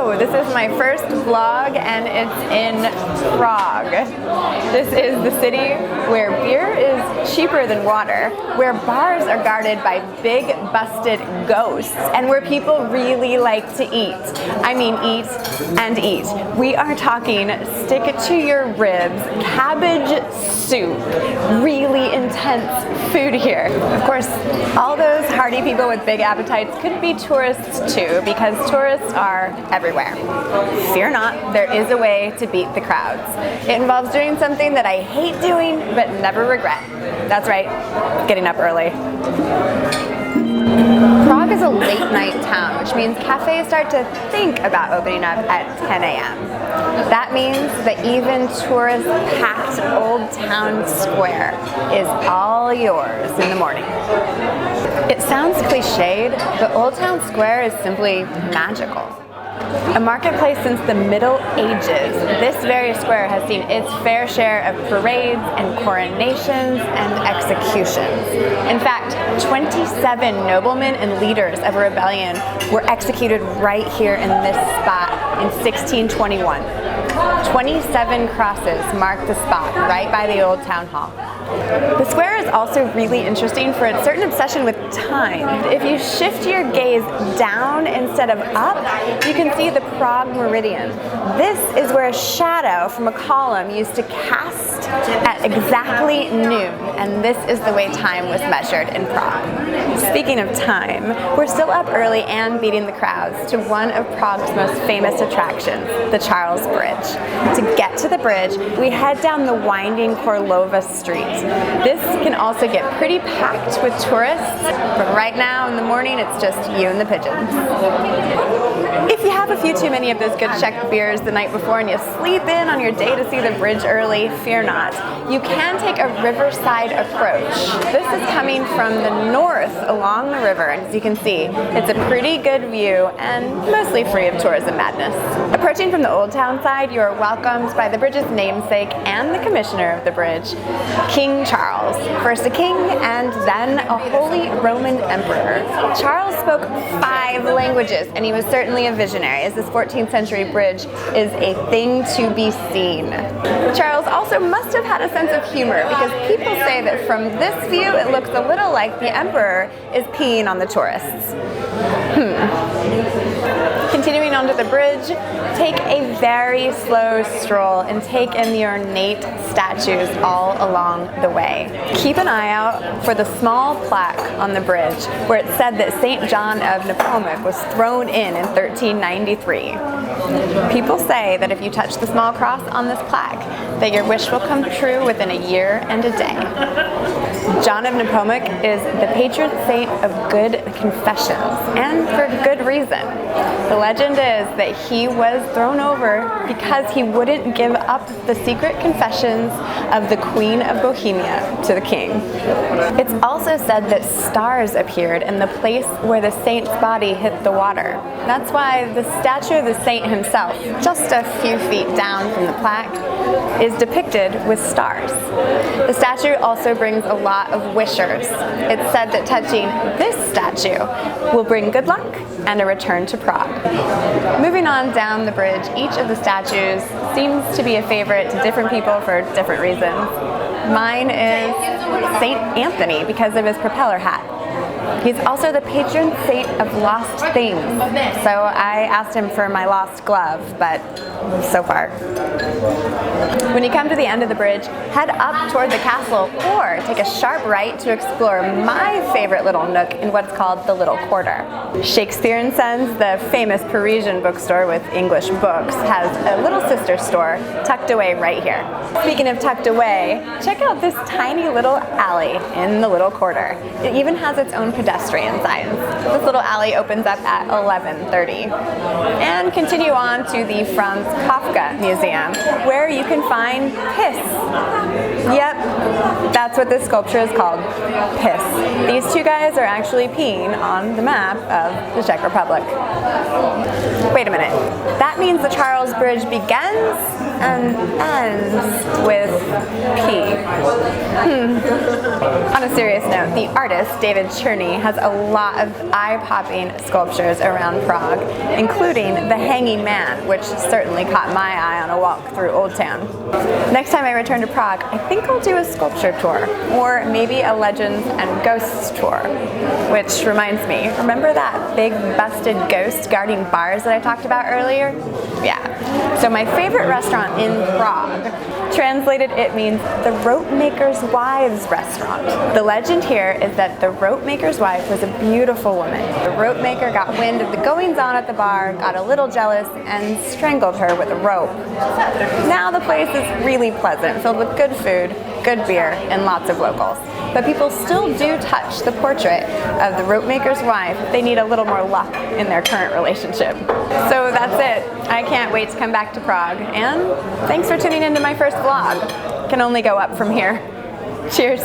Hello, this is my first vlog and it's in Prague. This is the city where beer is cheaper than water, where bars are guarded by big busted ghosts, and where people really like to eat. I mean eat and eat. We are talking stick to your ribs, cabbage soup, really intense food here. Of course, all those hardy people with big appetites could be tourists too, because tourists are everywhere. Fear not, there is a way to beat the crowds. It involves doing something that I hate doing but never regret. That's right, getting up early. Prague is a late night town, which means cafes start to think about opening up at 10 a.m. That means that even tourist-packed Old Town Square is all yours in the morning. It sounds cliched, but Old Town Square is simply magical. A marketplace since the Middle Ages, this very square has seen its fair share of parades and coronations and executions. In fact, 27 noblemen and leaders of a rebellion were executed right here in this spot in 1621. 27 crosses mark the spot right by the old town hall. The square is also really interesting for its certain obsession with time. If you shift your gaze down instead of up, you can see the Prague meridian. This is where a shadow from a column used to cast at exactly noon, and this is the way time was measured in Prague. Speaking of time, we're still up early and beating the crowds to one of Prague's most famous attractions, the Charles Bridge. To get to the bridge, we head down the winding Korlova Street. This can also get pretty packed with tourists, but right now in the morning it's just you and the pigeons. If you have a few too many of those good Czech beers the night before and you sleep in on your day to see the bridge early, fear not. You can take a riverside approach. This is coming from the north along the river, and as you can see, it's a pretty good view and mostly free of tourism madness. Approaching from the Old Town side, you are welcomed by the bridge's namesake and the commissioner of the bridge, King Charles. First a king and then a Holy Roman Emperor. Charles spoke 5 languages, and he was certainly a visionary, as this 14th century bridge is a thing to be seen. Charles also must have had a sense of humor, because people say that from this view it looks a little like the emperor is peeing on the tourists. Continuing onto the bridge, take a very slow stroll and take in the ornate statues all along the way. Keep an eye out for the small plaque on the bridge where it said that St. John of Nepomuc was thrown in 1393. People say that if you touch the small cross on this plaque, that your wish will come true within a year and a day. John of Nepomuc is the patron saint of good confessions, and for good reason. The legend is that he was thrown over because he wouldn't give up the secret confessions of the Queen of Bohemia to the king. It's also said that stars appeared in the place where the saint's body hit the water. That's why the statue of the saint himself, just a few feet down from the plaque, is depicted with stars. The statue also brings a lot of wishers. It's said that touching this statue will bring good luck and a return to Prague. Moving on down the bridge, each of the statues seems to be a favorite to different people for different reasons. Mine is St. Anthony because of his propeller hat. He's also the patron saint of lost things, so I asked him for my lost glove, but so far. When you come to the end of the bridge, head up toward the castle or take a sharp right to explore my favorite little nook in what's called the Little Quarter. Shakespeare & Sons, the famous Parisian bookstore with English books, has a little sister store tucked away right here. Speaking of tucked away, check out this tiny little alley in the Little Quarter. It even has its own pedestrian signs. This little alley opens up at 11:30. And continue on to the Franz Kafka Museum, where you can find piss. Yep, that's what this sculpture is called, piss. These two guys are actually peeing on the map of the Czech Republic. Wait a minute, that means the Charles Bridge begins and ends with P. On a serious note, the artist David Cherney has a lot of eye-popping sculptures around Prague, including the Hanging Man, which certainly caught my eye on a walk through Old Town. Next time I return to Prague, I think I'll do a sculpture tour, or maybe a legends and ghosts tour. Which reminds me, remember that big busted ghost guarding bars that I talked about earlier? Yeah. So my favorite restaurant in Prague, translated it means the rope maker's wife's restaurant. The legend here is that the rope maker's wife was a beautiful woman. The rope maker got wind of the goings on at the bar, got a little jealous, and strangled her with a rope. Now the place is really pleasant, filled with good food, good beer, and lots of locals. But people still do touch the portrait of the rope maker's wife if they need a little more luck in their current relationship. So that's it. I can't wait to come back to Prague. And thanks for tuning into my first vlog. Can only go up from here. Cheers.